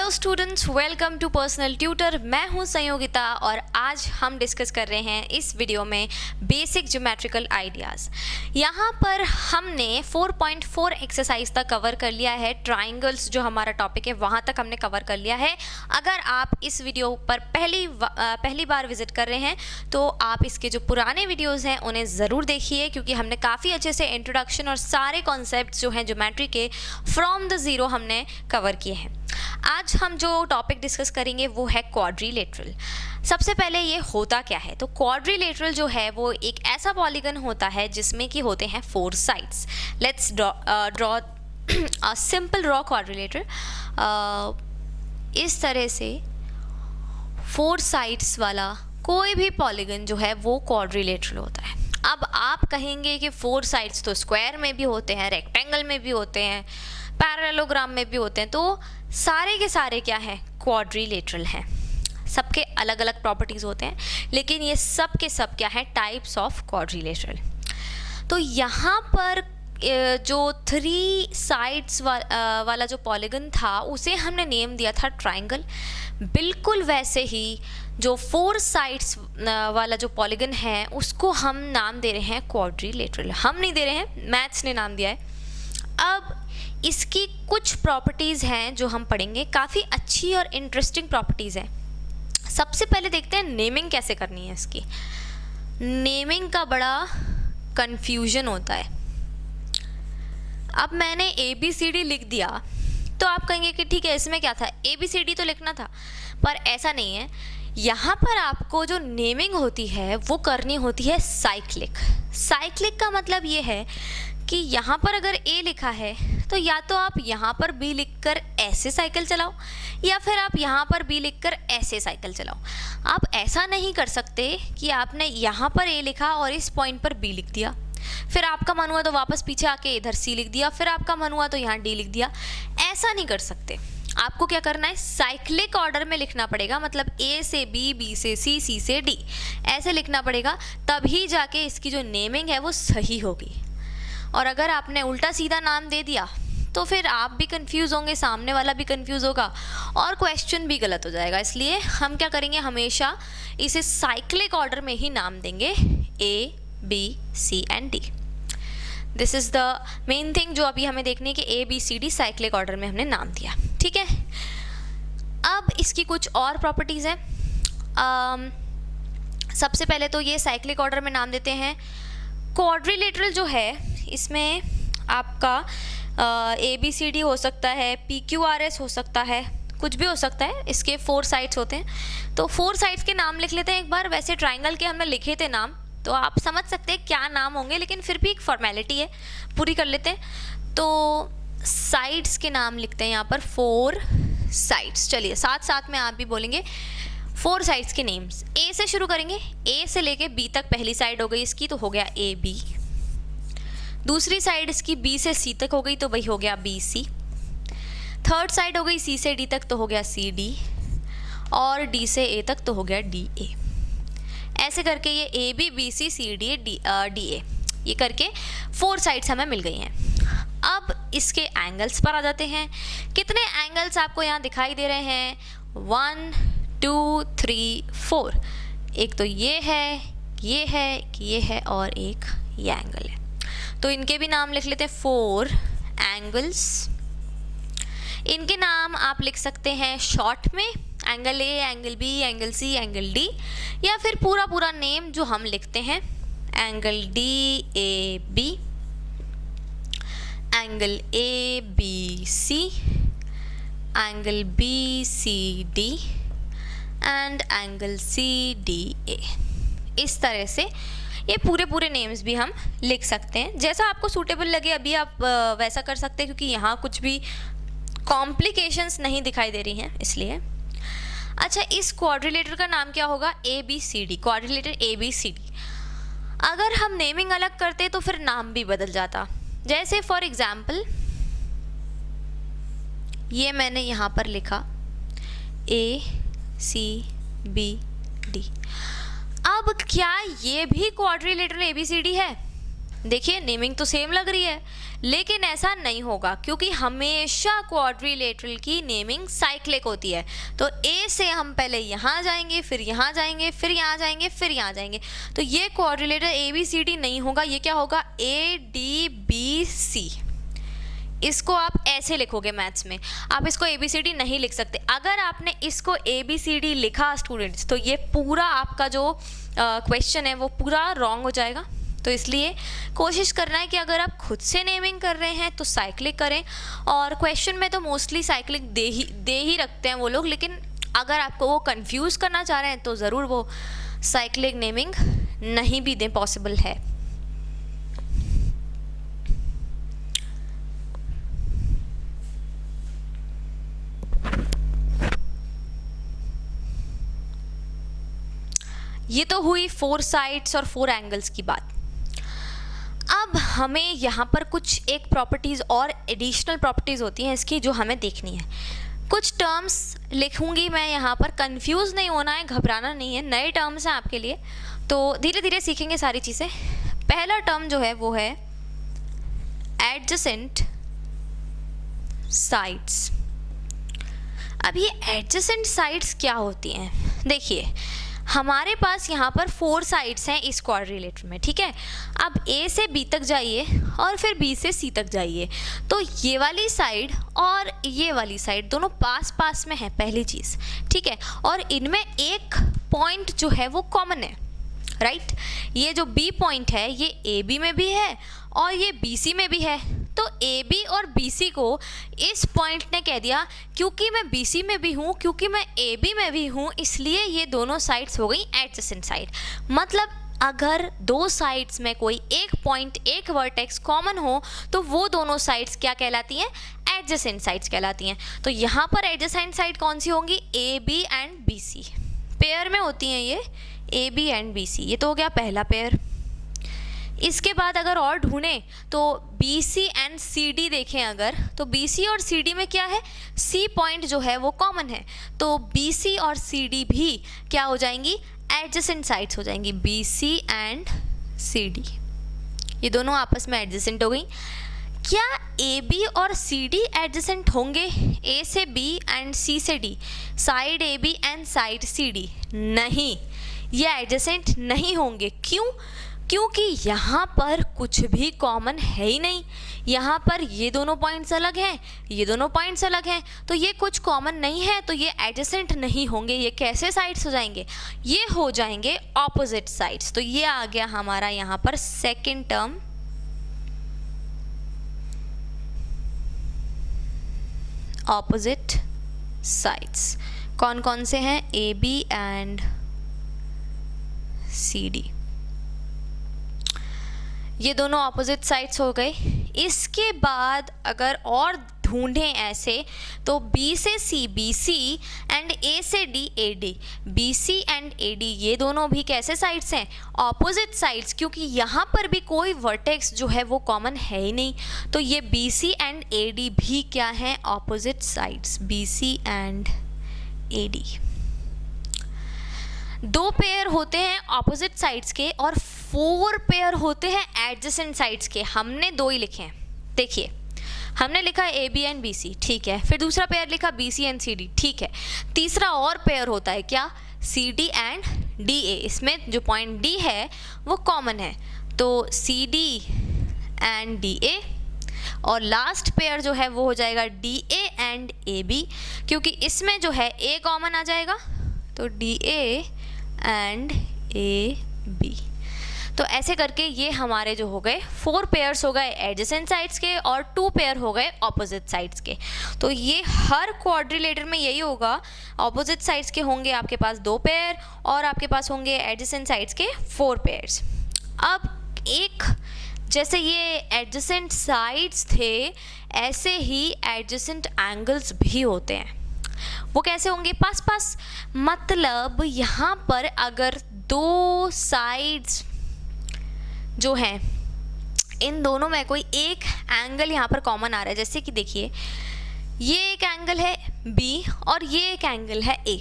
Hello students, welcome to personal tutor. मैं हूं संयोगिता और आज हम डिस्कस कर रहे हैं इस वीडियो में बेसिक ज्योमेट्रिकल आइडियाज़। यहाँ पर हमने 4.4 एक्सरसाइज तक कवर कर लिया है। ट्राइंगल्स जो हमारा टॉपिक है वहाँ तक हमने कवर कर लिया है। अगर आप इस वीडियो पर पहली बार विजिट कर रहे हैं तो आप इसके जो पुराने वीडियोज़ हैं उन्हें ज़रूर देखिए, क्योंकि हमने काफ़ी अच्छे से इंट्रोडक्शन और सारे कॉन्सेप्ट जो हैं ज्योमेट्री के फ्रॉम द ज़ीरो हमने कवर किए हैं। आज हम जो टॉपिक डिस्कस करेंगे वो है क्वाड्रिलेटरल। सबसे पहले ये होता क्या है, तो क्वाड्रिलेटरल जो है वो एक ऐसा पॉलीगन होता है जिसमें कि होते हैं 4 sides. Let's draw a simple raw quadrilateral. इस तरह से 4 साइड्स वाला कोई भी पॉलीगन जो है वो क्वाड्रिलेटरल होता है। अब आप कहेंगे कि 4 साइड्स तो स्क्वायर में भी होते हैं, रेक्टेंगल में भी होते हैं, पैरेललोग्राम में भी होते हैं, तो सारे के सारे क्या हैं, क्वाड्रिलेटरल हैं। सबके अलग अलग प्रॉपर्टीज़ होते हैं, लेकिन ये सब के सब क्या है, टाइप्स ऑफ क्वाड्रिलेटरल। तो यहाँ पर जो 3 साइड्स वाला जो पॉलीगन था उसे हमने नेम दिया था ट्राइंगल। बिल्कुल वैसे ही जो 4 साइड्स वाला जो पॉलीगन है उसको हम नाम दे रहे हैं क्वाड्रिलेटरल। हम नहीं दे रहे हैं, मैथ्स ने नाम दिया है। अब इसकी कुछ प्रॉपर्टीज़ हैं जो हम पढ़ेंगे, काफ़ी अच्छी और इंटरेस्टिंग प्रॉपर्टीज़ हैं। सबसे पहले देखते हैं नेमिंग कैसे करनी है इसकी। नेमिंग का बड़ा कंफ्यूजन होता है। अब मैंने ABCD लिख दिया तो आप कहेंगे कि ठीक है, इसमें क्या था, ABCD तो लिखना था, पर ऐसा नहीं है। यहाँ पर आपको जो नेमिंग होती है वो करनी होती है साइक्लिक। साइक्लिक का मतलब ये है कि यहाँ पर अगर A लिखा है तो या तो आप यहाँ पर B लिखकर ऐसे साइकिल चलाओ या फिर आप यहाँ पर B लिखकर ऐसे साइकिल चलाओ। आप ऐसा नहीं कर सकते कि आपने यहाँ पर A लिखा और इस पॉइंट पर B लिख दिया, फिर आपका मन हुआ तो वापस पीछे आके इधर C लिख दिया, फिर आपका मन हुआ तो यहाँ D लिख दिया। ऐसा नहीं कर सकते। आपको क्या करना है, साइक्लिक ऑर्डर में लिखना पड़ेगा, मतलब A से B, B से C, C से D, ऐसे लिखना पड़ेगा, तभी जाके इसकी जो नेमिंग है वो सही होगी। और अगर आपने उल्टा सीधा नाम दे दिया तो फिर आप भी कंफ्यूज होंगे, सामने वाला भी कंफ्यूज होगा और क्वेश्चन भी गलत हो जाएगा। इसलिए हम क्या करेंगे, हमेशा इसे साइक्लिक ऑर्डर में ही नाम देंगे, A, B, C and D। This is the main thing जो अभी हमें देखनी है कि ABCD साइक्लिक ऑर्डर में हमने नाम दिया, ठीक है। अब इसकी कुछ और प्रॉपर्टीज़ हैं। सबसे पहले तो ये साइक्लिक ऑर्डर में नाम देते हैं। क्वाड्रिलेटरल जो है इसमें आपका ABCD हो सकता है, PQRS हो सकता है, कुछ भी हो सकता है। इसके 4 साइड्स होते हैं, तो 4 साइड्स के नाम लिख लेते हैं एक बार। वैसे ट्राइंगल के हमने लिखे थे नाम, तो आप समझ सकते हैं क्या नाम होंगे, लेकिन फिर भी एक फॉर्मेलिटी है, पूरी कर लेते हैं। तो साइड्स के नाम लिखते हैं यहाँ पर 4 साइड्स। चलिए साथ साथ में आप भी बोलेंगे 4 साइड्स के नेम्स। A से शुरू करेंगे, A से लेके B तक पहली साइड हो गई इसकी, तो हो गया AB। दूसरी साइड इसकी B से C तक हो गई, तो वही हो गया BC। थर्ड साइड हो गई C से D तक, तो हो गया CD, और D से A तक तो हो गया DA। ऐसे करके ये AB, BC, CD, DA, ये करके 4 साइड्स हमें मिल गई हैं। अब इसके एंगल्स पर आ जाते हैं। कितने एंगल्स आपको यहाँ दिखाई दे रहे हैं, 1 2 3 4। एक तो ये है, ये है और एक ये एंगल है, तो इनके भी नाम लिख लेते हैं 4 एंगल्स। इनके नाम आप लिख सकते हैं शॉर्ट में, angle A, angle B, angle C, angle D, या फिर पूरा नेम जो हम लिखते हैं, angle DAB, angle ABC, angle BCD and angle CDA। इस तरह से ये पूरे नेम्स भी हम लिख सकते हैं, जैसा आपको सूटेबल लगे अभी आप वैसा कर सकते हैं, क्योंकि यहाँ कुछ भी कॉम्प्लिकेशंस नहीं दिखाई दे रही हैं इसलिए। अच्छा, इस क्वाड्रिलेटर का नाम क्या होगा, ABCD, क्वाड्रिलेटर ABCD। अगर हम नेमिंग अलग करते तो फिर नाम भी बदल जाता। जैसे फॉर एग्जाम्पल ये मैंने यहाँ पर लिखा ACBD। अब क्या ये भी क्वाड्रिलेटरल ABCD है? देखिए नेमिंग तो सेम लग रही है, लेकिन ऐसा नहीं होगा क्योंकि हमेशा क्वाड्रिलेटरल की नेमिंग साइक्लिक होती है। तो ए से हम पहले यहाँ जाएंगे, फिर यहाँ जाएंगे, फिर यहाँ जाएंगे, फिर यहाँ जाएंगे। तो ये quadrilateral A B C D नहीं होगा, ये क्या होगा, ए डी बी सी। इसको आप ऐसे लिखोगे मैथ्स में, आप इसको ए बी सी डी नहीं लिख सकते। अगर आपने इसको ए बी सी डी लिखा स्टूडेंट्स, तो ये पूरा आपका जो क्वेश्चन है वो पूरा रॉन्ग हो जाएगा। तो इसलिए कोशिश करना है कि अगर आप खुद से नेमिंग कर रहे हैं तो साइक्लिक करें, और क्वेश्चन में तो मोस्टली साइक्लिक दे ही रखते हैं वो लोग, लेकिन अगर आपको वो कंफ्यूज करना चाह रहे हैं तो ज़रूर वो साइक्लिक नेमिंग नहीं भी दें, पॉसिबल है। ये तो हुई 4 साइड्स और 4 एंगल्स की बात। अब हमें यहाँ पर कुछ एक प्रॉपर्टीज़ और एडिशनल प्रॉपर्टीज़ होती हैं इसकी जो हमें देखनी है। कुछ टर्म्स लिखूंगी मैं यहाँ पर, कंफ्यूज नहीं होना है, घबराना नहीं है, नए टर्म्स हैं आपके लिए, तो धीरे धीरे सीखेंगे सारी चीज़ें। पहला टर्म जो है वो है एडजेसेंट साइड्स। अब ये एडजेसेंट साइड्स क्या होती हैं? देखिए हमारे पास यहाँ पर 4 साइड्स हैं इस क्वाड्रिलेटर में, ठीक है। अब ए से बी तक जाइए और फिर बी से सी तक जाइए, तो ये वाली साइड और ये वाली साइड दोनों पास पास में है, पहली चीज़, ठीक है। और इनमें एक पॉइंट जो है वो कॉमन है, राइट। ये जो बी पॉइंट है ये ए बी में भी है और ये बी सी में भी है। तो ए बी और बी सी को इस पॉइंट ने कह दिया क्योंकि मैं बी सी में भी हूँ, क्योंकि मैं ए बी में भी हूँ, इसलिए ये दोनों साइड्स हो गई एडजेसेंट साइड। मतलब अगर 2 साइड्स में कोई एक पॉइंट, एक वर्टेक्स कॉमन हो तो वो दोनों साइड्स क्या कहलाती हैं? एडजेसेंट साइड्स कहलाती हैं। तो यहाँ पर एडजेसेंट साइड कौन सी होंगी? A B and B C, pair में होती हैं ये, A B and B C. ये तो हो गया पहला पेयर। इसके बाद अगर और ढूंढें तो B C and C D देखें अगर, तो बी सी और सी डी में क्या है? सी पॉइंट जो है वो कॉमन है, तो बी सी और सी डी भी क्या हो जाएंगी? एडजेसेंट साइड्स हो जाएंगी, B C and C D, ये दोनों आपस में एडजेसेंट हो गई। क्या ए बी और सी डी एडजेसेंट होंगे? ए से बी एंड सी से D, side A B and side C D? नहीं, ये एडजेसेंट नहीं होंगे। क्यों? क्योंकि यहाँ पर कुछ भी कॉमन है ही नहीं। यहाँ पर ये दोनों पॉइंट्स अलग हैं, ये दोनों पॉइंट्स अलग हैं, तो ये कुछ कॉमन नहीं है, तो ये एडजेसेंट नहीं होंगे। ये कैसे साइड्स हो जाएंगे? ये हो जाएंगे ऑपोजिट साइड्स। तो ये आ गया हमारा यहाँ पर सेकंड टर्म, ऑपोजिट साइड्स। कौन कौन से हैं? A B and C D, ये दोनों ऑपोजिट साइड्स हो गए। इसके बाद अगर और ढूंढें ऐसे तो बी से C B C and A से D A D, B C and A D ये दोनों भी कैसे साइड्स हैं? ऑपोजिट साइड्स, क्योंकि यहाँ पर भी कोई वर्टेक्स जो है वो कॉमन है ही नहीं, तो ये B C and A D भी क्या हैं? Opposite sides, B C and A D. 2 pair होते हैं ऑपोजिट साइड्स के और 4 पेयर होते हैं एडजेसेंट साइड्स के। हमने 2 ही लिखे हैं। देखिए हमने लिखा A B and B C, ठीक है, फिर दूसरा पेयर लिखा B C and C D, ठीक है। तीसरा और पेयर होता है क्या? C D and D A. इसमें जो पॉइंट डी है वो कॉमन है, तो C D and D A. और लास्ट पेयर जो है वो हो जाएगा D A and A B, क्योंकि इसमें जो है ए कॉमन आ जाएगा, तो D A and A B. तो ऐसे करके ये हमारे जो हो गए 4 पेयर्स हो गए एडजेसेंट साइड्स के और 2 पेयर हो गए ऑपोजिट साइड्स के। तो ये हर क्वाड्रिलेटर में यही होगा, ऑपोजिट साइड्स के होंगे आपके पास 2 पेयर और आपके पास होंगे एडजेसेंट साइड्स के 4 पेयर्स। अब एक जैसे ये एडजेसेंट साइड्स थे, ऐसे ही एडजेसेंट एंगल्स भी होते हैं। वो कैसे होंगे? पास पास। मतलब यहाँ पर अगर 2 साइड्स जो हैं, इन दोनों में कोई एक एंगल यहाँ पर कॉमन आ रहा है, जैसे कि देखिए ये एक एंगल है B और ये एक एंगल है A,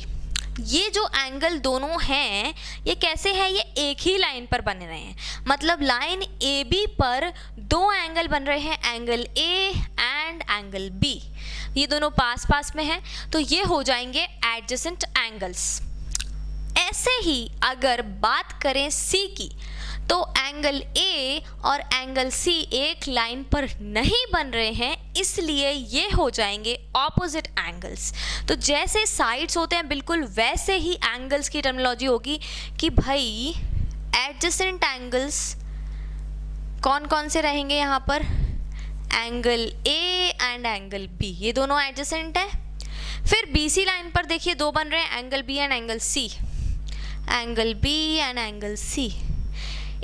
ये जो एंगल दोनों हैं ये कैसे हैं, ये एक ही लाइन पर बन रहे हैं, मतलब लाइन ए बी पर दो एंगल बन रहे हैं, angle A and angle B, ये दोनों पास पास में हैं, तो ये हो जाएंगे एडजेसेंट एंगल्स। ऐसे ही अगर बात करें सी की, तो एंगल ए और एंगल सी एक लाइन पर नहीं बन रहे हैं, इसलिए ये हो जाएंगे ऑपोजिट एंगल्स। तो जैसे साइड्स होते हैं बिल्कुल वैसे ही एंगल्स की टर्मिनोलॉजी होगी कि भाई एडजेसेंट एंगल्स कौन कौन से रहेंगे यहाँ पर, angle A and angle B, ये दोनों एडजेसेंट है। फिर बी सी लाइन पर देखिए दो बन रहे हैं, angle B and angle C, angle B and angle C.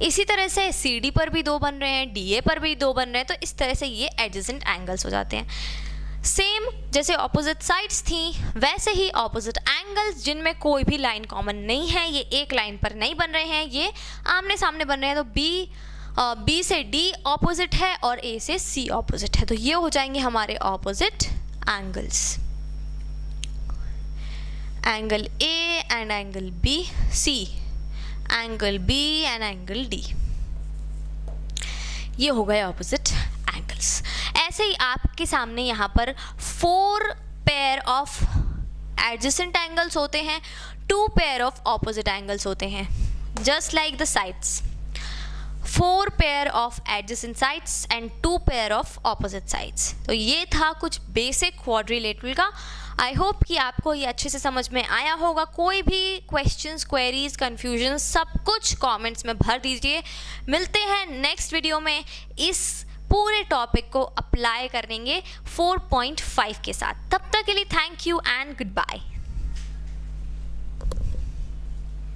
इसी तरह से सी डी पर भी दो बन रहे हैं, डी ए पर भी दो बन रहे हैं, तो इस तरह से ये एडजेसेंट एंगल्स हो जाते हैं। सेम जैसे ऑपोजिट साइड्स थी वैसे ही ऑपोजिट एंगल्स जिनमें कोई भी लाइन कॉमन नहीं है, ये एक लाइन पर नहीं बन रहे हैं, ये आमने सामने बन रहे हैं, तो बी से डी ऑपोजिट है और ए से सी ऑपोजिट है, तो ये हो जाएंगे हमारे opposite angles, angle A and angle B C, angle B and angle D, ये हो गए ऑपोजिट एंगल्स। ऐसे ही आपके सामने यहाँ पर 4 पेयर ऑफ एडजेसेंट एंगल्स होते हैं, 2 पेयर ऑफ ऑपोजिट एंगल्स होते हैं, just like the sides, 4 pair of adjacent sides and 2 pair of opposite sides. तो ये था कुछ बेसिक क्वाड्रिलेटरल का। आई होप कि आपको ये अच्छे से समझ में आया होगा। कोई भी क्वेश्चंस, क्वेरीज, कन्फ्यूजन सब कुछ कमेंट्स में भर दीजिए। मिलते हैं नेक्स्ट वीडियो में इस पूरे टॉपिक को अप्लाई करेंगे 4.5 के साथ। तब तक के लिए thank you and good bye.